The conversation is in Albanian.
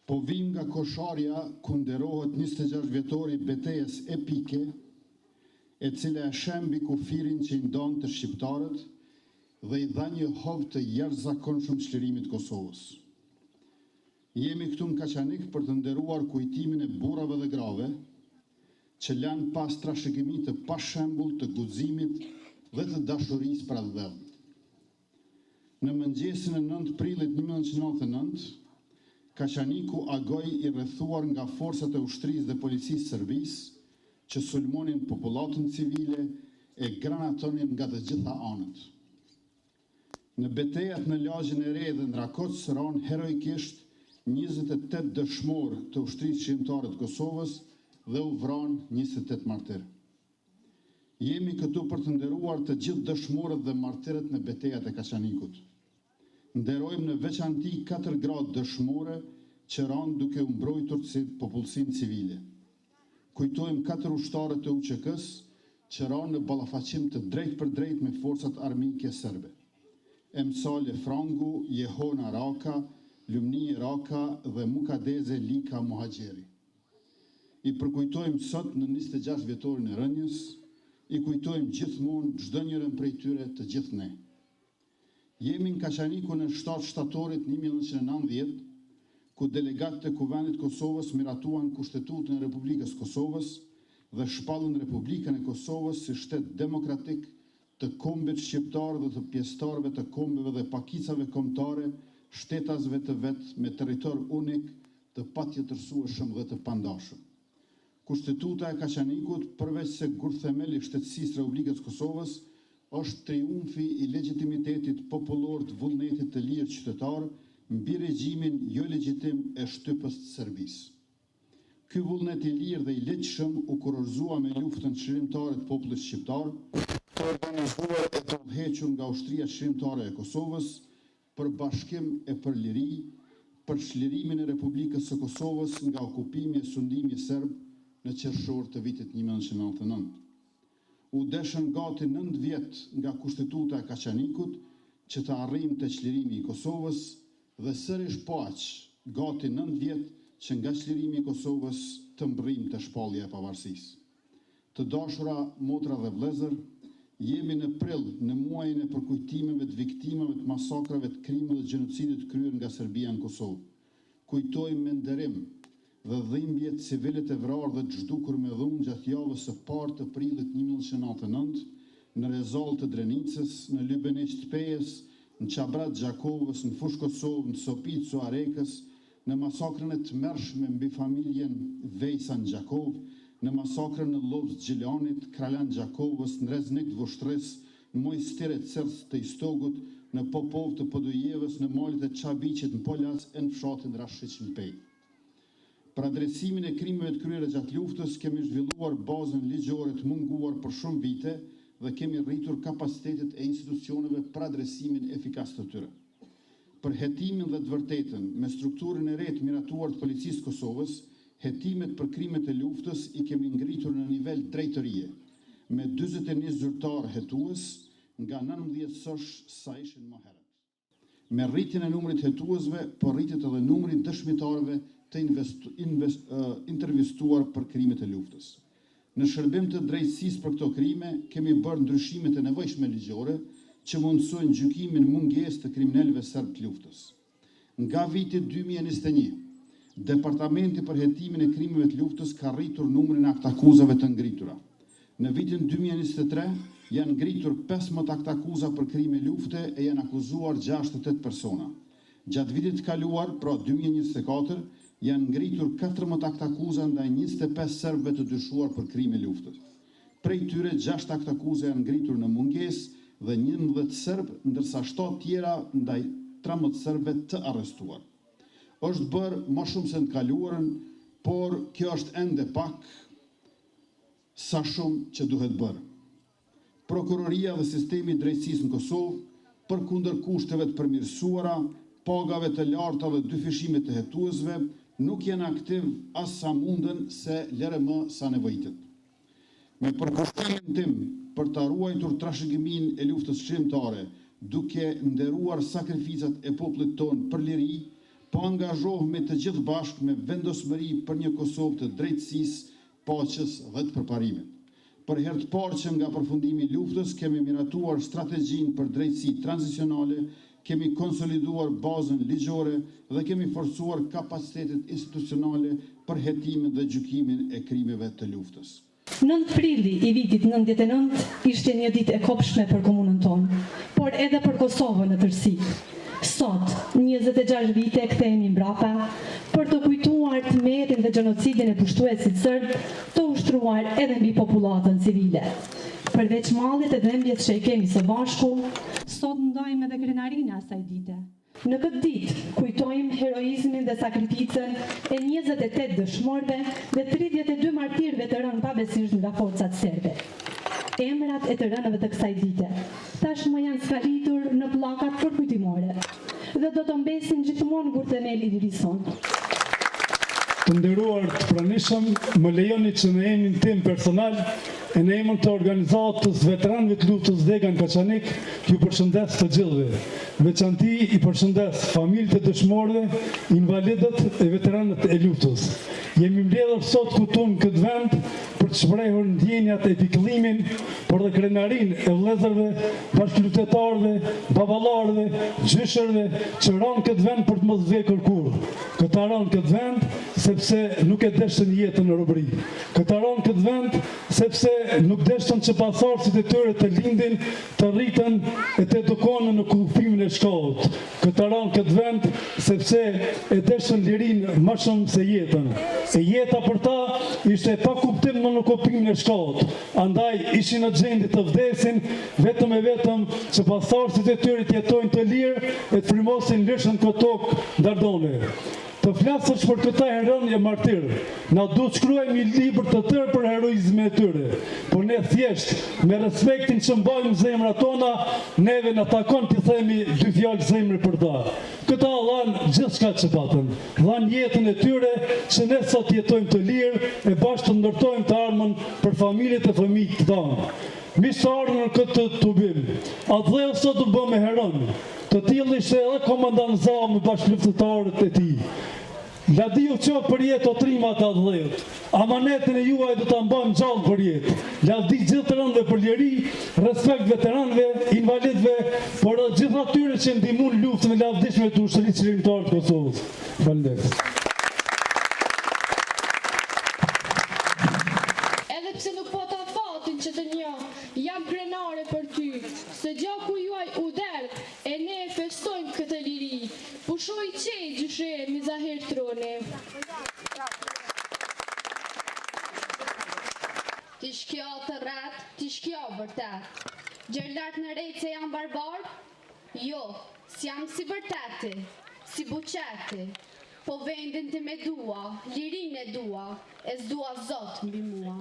Po vim nga Kosharja ku nderohet 26 vjetori betejës epike, e cila e shembi kufirin që i ndonë të shqiptarët dhe i dha një hovë të jashtëzakonshëm çlirimit Kosovës. Jemi këtu në Kaçanik për të nderuar kujtimin e burrave dhe grave që lanë pas trashëgimi të pashembull të guximit dhe të dashurisë për atë. Në mëngjesin e 9 prillit 1999, Kaçaniku agoi i rrethuar nga forcat e ushtrisë dhe policisë serbisë që sulmonin popullatën civile e granatonin nga të gjitha anët. Në betejat në lagjin e re dhe në Rakoc ran heroikisht 28 dëshmorë të ushtrisë shqiptare të Kosovës dhe u vran 28 martir. Jemi këtu për të nderuar të gjithë dëshmorët dhe martirët në betejat e Kaçanikut. Nderojmë në veçanti 4 gradë dëshmore që ranë duke u mbrojtur si popullsinë civile. Kujtojmë 4 ushtarët të UÇK-s që ranë në ballafaqim të drejt për drejt me forcat armike serbe. Emsale Frangu, Jehona Raka, Lumnije Raka dhe Mukadeze Lika Muhaxheri. I përkujtojmë sot në 26 vjetorin e rënjës, i kujtojmë gjithmonë çdo njërin prej tyre të gjithë ne. Jemi në Kaçaniku në 7 shtatorit 1990, ku delegatë të Kuvendit Kosovës miratuan Kushtetutën e Republikës Kosovës dhe shpallën Republikën e Kosovës si shtet demokratik të kombit shqiptar dhe të pjesëtarëve të kombeve dhe pakicave kombëtare, shtetasve të vetë me territor unik, të patjetërsueshëm dhe të pandashëm. Kushtetuta e Kaçanikut, përveç se gurthemeli i shtetësisë Republikës Kosovës, është triumfi i legitimitetit popullor të vullnetit të lirë qytetar mbi regjimin jo legjitim e shtypës të Serbisë. Ky vullnet i lirë dhe i lehtëshëm u kurorëzua me luftën çlirimtare të popullit shqiptar, të organizuar e të udhëhequr nga ushtria çlirimtare e Kosovës për bashkim e për liri, për çlirimin e Republikës së Kosovës nga okupimi e sundimi serb në qershor të vitit 1999. U deshën gati 9 vjet nga Kushtetuta e Kaçanikut që të arrijmë te çlirimi i Kosovës dhe sërish po aq, gati 9 vjet që nga çlirimi i Kosovës të mbërrijmë te shpallja e pavarësisë. Të dashura motra dhe vëllezër, jemi në prill në muajin e përkujtimeve të viktimave të masakrave të krimit dhe gjenocidit kryer nga Serbia në Kosovë. Kujtojmë me nderim dhe dhimbjet civilet e vrarë dhe të zhdukur me dhunë gjatë javës së parë të prillit 1999 në Rezall të Drenicës, në Lybeneq të Pejës, në Qabrat Gjakovës, në Fushë Kosovë, në Sopit Suarekës, në masakrën e tmerrshme mbi familjen Vejsan Gjakov, në masakrën në Lopës Gjilanit, Kralan Gjakovës, në Reznik të Voshtres, në Mojstire të Cers të Istogut, në Popov të Podujevës, në malit e Çabiqit në Polas e në fshatin Rashiq në Pejë. Për adresimin e krimeve të kryera gjatë luftës kemi zhvilluar bazën ligjore të munguar për shumë vite dhe kemi rritur kapacitetet e institucioneve për adresimin efikas të tyre. Për hetimin dhe të vërtetën me strukturën e re të miratuar të policisë Kosovës, hetimet për krimet e luftës i kemi ngritur në nivel drejtërie, me 41 zyrtar hetues nga 19 sosh sa ishin më herët. Me rritjen e numrit hetuesve, po rritet edhe numri dëshmitarëve të intervistuar për krimet e luftës. Në shërbim të drejtësisë për këto krime, kemi bërë ndryshimet e nevojshme ligjore që mundsojnë gjykimin mungesë të kriminalëve serb të luftës. Nga viti 2021, Departamenti për hetimin e krimeve të luftës ka rritur numrin e aktakuzave të ngritura. Në vitin 2023 janë ngritur 15 aktakuza për krime lufte e janë akuzuar 68 persona. Gjatë vitit kaluar, pra 2024, janë ngritur 14 aktakuza ndaj 25 serbëve të dyshuar për krime luftës. Prej tyre 6 aktakuza janë ngritur në mungesë dhe 11 serbë, ndërsa 7 tjera ndaj 13 serbëve të arrestuar. Është bërë më shumë se në kaluarën, por kjo është ende pak sa shumë që duhet bërë. Prokuroria dhe sistemi i drejtësisë në Kosovë, përkundër kushteve të përmirësuara, pagave të larta dhe dyfishimet të hetuesve, nuk janë aktiv as sa munden se lere më sa nevojitet. Me përkushtimin tim për të ruajtur trashëgimin e luftës shqiptare, duke nderuar sakrificat e popullit tonë për liri, po angazhohemi të gjithë bashkë me vendosmëri për një Kosovë të drejtësisë, paqes dhe të përparimit. Për herë të parë që nga përfundimi i luftës kemi miratuar strategjinë për drejtësi tranzicionale, kemi konsoliduar bazën ligjore dhe kemi forcuar kapacitetet institucionale për hetimin dhe gjykimin e krimeve të luftës. 9 prilli i vitit 99 ishte një ditë e kopshme për komunën tonë, por edhe për Kosovën në tërësi. Sot, 26 vite kthehemi mbrapa për të kujtuar tmerrin dhe gjenocidin e pushtuesit serb, të ushtruar edhe mbi popullatën civile. Përveç mallit e dhembjes që i kemi së bashku, sot ndajmë edhe krenarinë e asaj dite. Në këtë ditë kujtojmë heroizmin dhe sakrificën e 28 dëshmorëve dhe 32 martirëve të rënë pabesisht nga forcat serbe. Emrat e të rënëve të kësaj dite tashmë janë skalitur në pllakat përkujtimore dhe do të mbesin gjithmonë kur themeli i lirisë sonë. Të nderuar të pranishëm, më lejoni që në emrin tim personal e në emrin të organizatës veteranëve të luftës Degan Kaçanik, ju përshëndes të gjithëve. Veçanti i përshëndes familjet e dëshmorëve, invalidët e veteranët e luftës. Jemi mbledhur sot këtu në këtë vend për të shprehur ndjenjat e pikëllimin, por dhe krenarinë e vëllezërve, bashkëlutetarëve, baballarëve, gjyshërve që ranë këtë vend për të mos vdekur kurrë. Këta ranë këtë vend sepse nuk e deshën jetën në robëri. Këta ranë këtë vend sepse nuk deshën që pasardhësit e tyre të lindin, të rriten e të edukohen në kufimin e shkollës. Këta ranë këtë vend sepse e deshën lirinë më shumë se jetën. E jeta për ta ishte pa kuptim në kufimin e shkollës. Andaj ishin në gjendje të vdesin vetëm e vetëm që pasardhësit e tyre të jetojnë të lirë e të frymësosin lirshën këtë tokë ndardone. Të flasësh për këta herënje martirë, na duhet shkruajmë një libër të tërë për heroizmin e tyre, por ne thjesht, me respektin që mbajmë zemrat tona, neve na takon të themi 2 fjalë zemre për ta. Këta dhanë gjithçka që patën, dhanë jetën e tyre që ne sot jetojmë të lirë e bashkë të ndërtojmë të armën për familjet e fëmijët tanë. Miqtë ardhur në këtë tubim, Adheu sot u bë me heron, të tillë ishte edhe komandant Zau me bashkëluftëtarët e tij. Ladiu qoftë për jetë o trimat të Adheut, amanetin e juaj do ta mbajmë gjallë për jetë. Ladi gjithë të rëndëve për liri, respekt veteranëve, invalidëve, por edhe gjithë atyre që ndihmuan luftën e lavdishme të ushtrisë qeveritare të Kosovës. Faleminderit. Edhe pse nuk po ta fatin që të njoh, jam krenare për ty, se gjaku juaj u derdh, e ne e festojmë këtë liri. Pushoj qej gjyshe Mizahir Troni. Ti shkjo të rrat, ti shkjo vërtet. Gjerlat në rejtë se jam barbar? Jo, s'jam si vërteti, si buqeti. Po vendin të me dua, lirin e dua, e s'dua zot mbi mua.